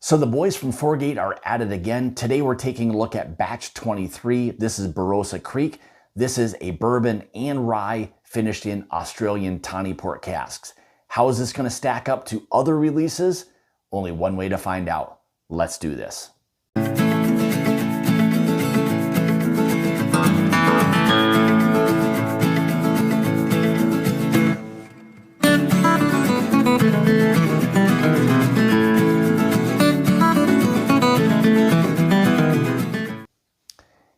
So the boys from Foregate are at it again. Today we're taking a look at batch 23. This is BAROSSA CREEK. This is a bourbon and rye finished in Australian Tawny Port Casks. How is this going to stack up to other releases? Only one way to find out. Let's do this.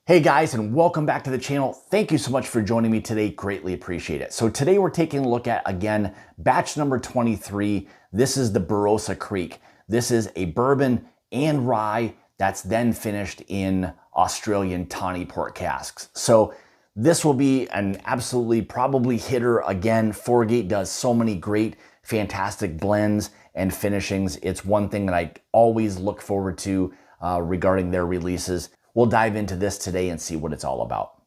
Hey guys, and welcome back to the channel. Thank you so much for joining me today. Greatly appreciate it. So today we're taking a look at, again, batch number 23. This is the BAROSSA CREEK. This is a bourbon and rye that's then finished in Australian Tawny Port Casks. So this will be an absolutely probably hitter again. Foregate does so many great, fantastic blends and finishings. It's one thing that I always look forward to regarding their releases. We'll dive into this today and see what it's all about.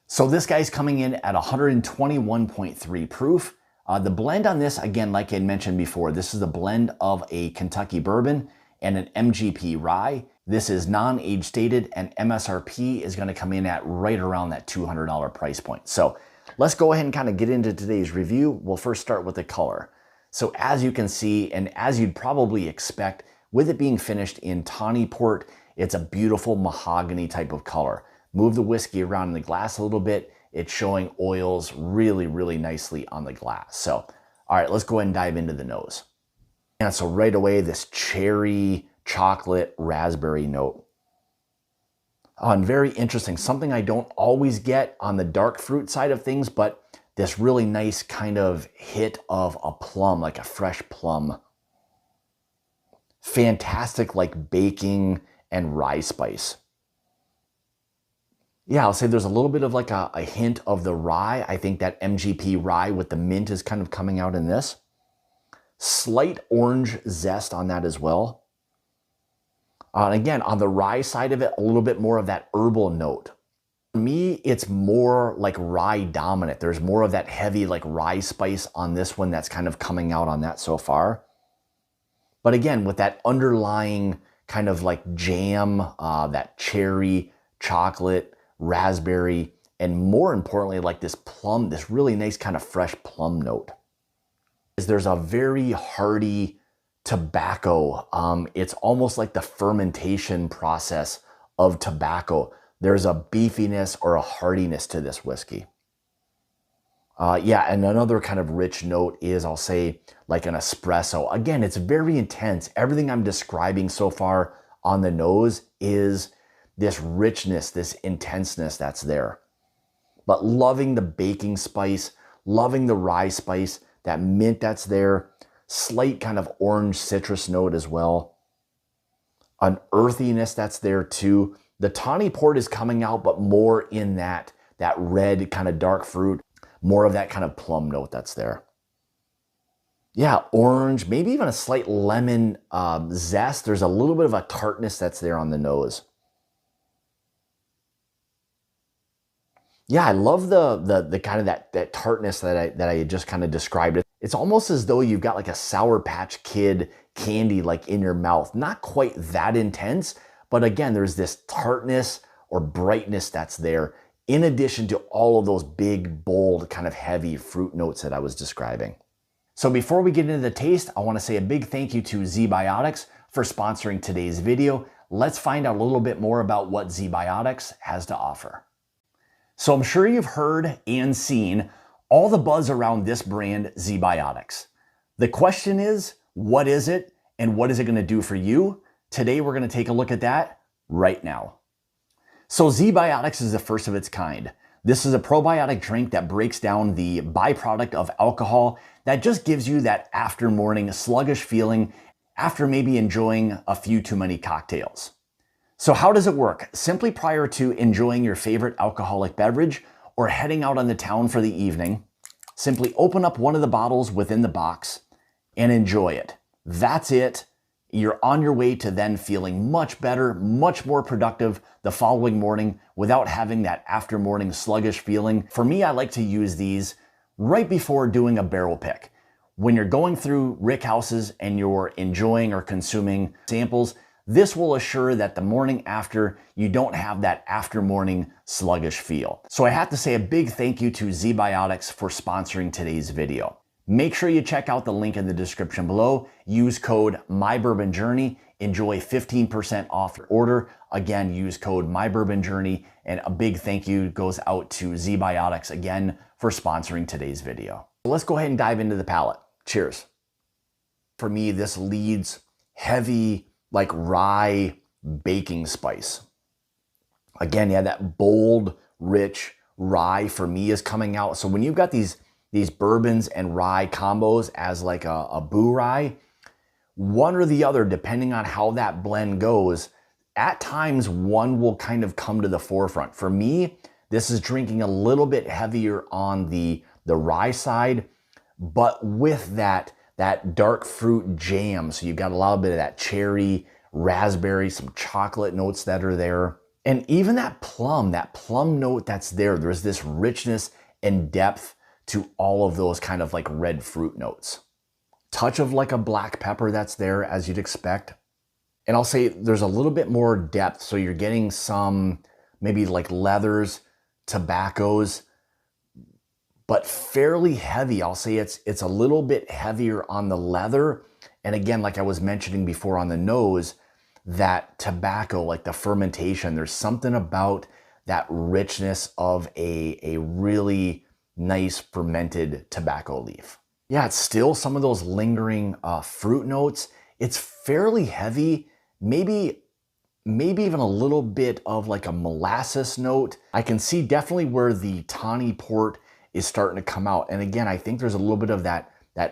So this guy's coming in at 121.3 proof. The blend on this, again, like I mentioned before, this is a blend of a Kentucky bourbon and an MGP rye. This is non-age stated, and MSRP is going to come in at right around that $200 price point. So let's go ahead and kind of get into today's review. We'll first start with the color. So as you can see, and as you'd probably expect, with it being finished in Tawny Port, it's a beautiful mahogany type of color. Move the whiskey around in the glass a little bit. It's showing oils really, really nicely on the glass. So, all right, let's go ahead and dive into the nose. And so right away, this cherry, chocolate, raspberry note. And very interesting, something I don't always get on the dark fruit side of things, but this really nice kind of hit of a plum, like a fresh plum. Fantastic, like baking and rye spice. Yeah, I'll say there's a little bit of like a hint of the rye. I think that MGP rye with the mint is kind of coming out in this. Slight orange zest on that as well. And again, on the rye side of it, a little bit more of that herbal note. For me, it's more like rye dominant. There's more of that heavy like rye spice on this one that's kind of coming out on that so far. But again, with that underlying kind of like jam, that cherry, chocolate, raspberry, and more importantly, like this plum, this really nice kind of fresh plum note. There's a very hearty tobacco. It's almost like the fermentation process of tobacco. There's a beefiness or a heartiness to this whiskey. Yeah, and another kind of rich note is, I'll say, like an espresso. Again, it's very intense. Everything I'm describing so far on the nose is this richness, this intenseness that's there. But loving the baking spice, loving the rye spice, that mint that's there, slight kind of orange citrus note as well. An earthiness that's there too. The Tawny Port is coming out, but more in that red kind of dark fruit. More of that kind of plum note that's there. Yeah, orange, maybe even a slight lemon zest. There's a little bit of a tartness that's there on the nose. Yeah, I love the kind of that tartness that I just kind of described. It's almost as though you've got like a Sour Patch Kid candy like in your mouth. Not quite that intense, but again, there's this tartness or brightness that's there, in addition to all of those big, bold, kind of heavy fruit notes that I was describing. So before we get into the taste, I want to say a big thank you to ZBiotics for sponsoring today's video. Let's find out a little bit more about what ZBiotics has to offer. So I'm sure you've heard and seen all the buzz around this brand, ZBiotics. The question is, what is it and what is it going to do for you? Today, we're going to take a look at that right now. So ZBiotics is the first of its kind. This is a probiotic drink that breaks down the byproduct of alcohol that just gives you that after morning sluggish feeling after maybe enjoying a few too many cocktails. So how does it work? Simply prior to enjoying your favorite alcoholic beverage or heading out on the town for the evening, simply open up one of the bottles within the box and enjoy it. That's it. You're on your way to then feeling much better, much more productive the following morning without having that after morning sluggish feeling. For me, I like to use these right before doing a barrel pick. When you're going through rick houses and you're enjoying or consuming samples, this will assure that the morning after, you don't have that after morning sluggish feel. So I have to say a big thank you to ZBiotics for sponsoring today's video. Make sure you check out the link in the description below. Use code MyBourbonJourney. Enjoy 15% off your order. Again, use code MyBourbonJourney. And a big thank you goes out to ZBiotics again for sponsoring today's video. Let's go ahead and dive into the palate. Cheers. For me, this leads heavy, like rye baking spice. Again, yeah, that bold, rich rye for me is coming out. So when you've got these bourbons and rye combos as like a Bou-Rye, one or the other, depending on how that blend goes, at times one will kind of come to the forefront. For me, this is drinking a little bit heavier on the rye side, but with that dark fruit jam. So you've got a little bit of that cherry, raspberry, some chocolate notes that are there. And even that plum note that's there, there's this richness and depth to all of those kind of like red fruit notes. Touch of like a black pepper that's there as you'd expect. And I'll say there's a little bit more depth. So you're getting some maybe like leathers, tobaccos, but fairly heavy. I'll say it's a little bit heavier on the leather. And again, like I was mentioning before on the nose, that tobacco, like the fermentation, there's something about that richness of a really nice fermented tobacco leaf. Yeah, it's still some of those lingering fruit notes. It's fairly heavy, maybe even a little bit of like a molasses note. I can see definitely where the tawny port is starting to come out. And again, I think there's a little bit of that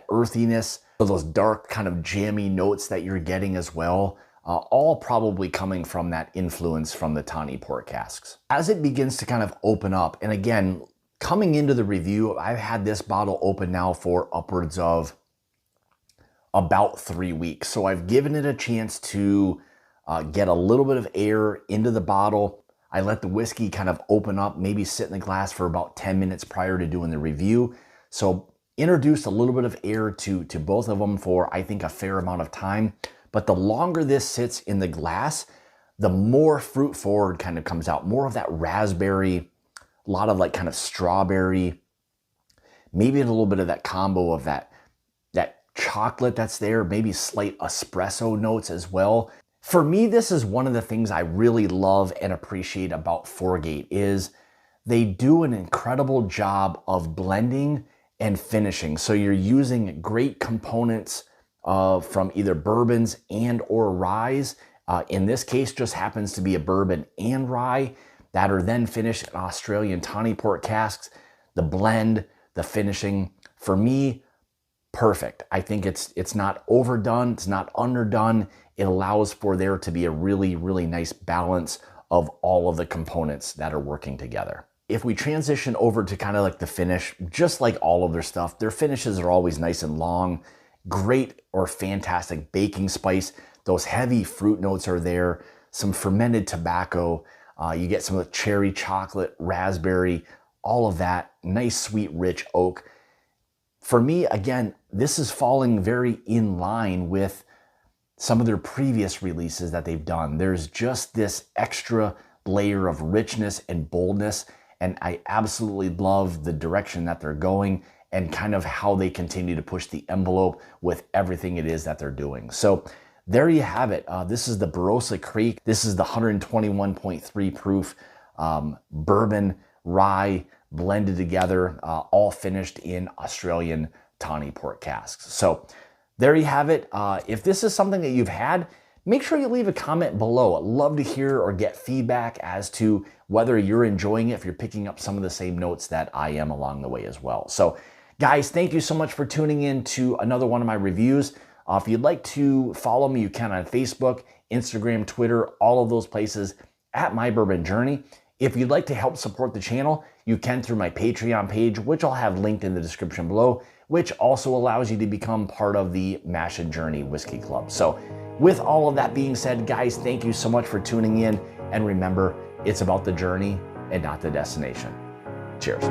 earthiness, those dark kind of jammy notes that you're getting as well, all probably coming from that influence from the tawny port casks. As it begins to kind of open up, and again, coming into the review, I've had this bottle open now for upwards of about 3 weeks. So I've given it a chance to get a little bit of air into the bottle. I let the whiskey kind of open up, maybe sit in the glass for about 10 minutes prior to doing the review. So introduced a little bit of air to both of them for, I think, a fair amount of time. But the longer this sits in the glass, the more fruit forward kind of comes out. More of that raspberry, a lot of like kind of strawberry, maybe a little bit of that combo of that chocolate that's there, maybe slight espresso notes as well. For me, this is one of the things I really love and appreciate about Foregate is they do an incredible job of blending and finishing. So you're using great components from either bourbons and or ryes. In this case, just happens to be a bourbon and rye that are then finished in Australian Tawny Port Casks. The blend, the finishing, for me, perfect. I think it's not overdone, it's not underdone. It allows for there to be a really, really nice balance of all of the components that are working together. If we transition over to kind of like the finish, just like all of their stuff, their finishes are always nice and long, great or fantastic baking spice. Those heavy fruit notes are there, some fermented tobacco, you get some of the cherry, chocolate, raspberry, all of that, nice, sweet, rich oak. For me, again, this is falling very in line with some of their previous releases that they've done. There's just this extra layer of richness and boldness, and I absolutely love the direction that they're going and kind of how they continue to push the envelope with everything it is that they're doing. So there you have it. This is the BAROSSA CREEK. This is the 121.3 proof bourbon rye blended together, all finished in Australian Tawny Port Casks. So there you have it. If this is something that you've had, make sure you leave a comment below. I'd love to hear or get feedback as to whether you're enjoying it, if you're picking up some of the same notes that I am along the way as well. So guys, thank you so much for tuning in to another one of my reviews. If you'd like to follow me, you can on Facebook, Instagram, Twitter, all of those places at My Bourbon Journey. If you'd like to help support the channel, you can through my Patreon page, which I'll have linked in the description below, which also allows you to become part of the Mash and Journey Whiskey Club. So with all of that being said, guys, thank you so much for tuning in. And remember, it's about the journey and not the destination. Cheers.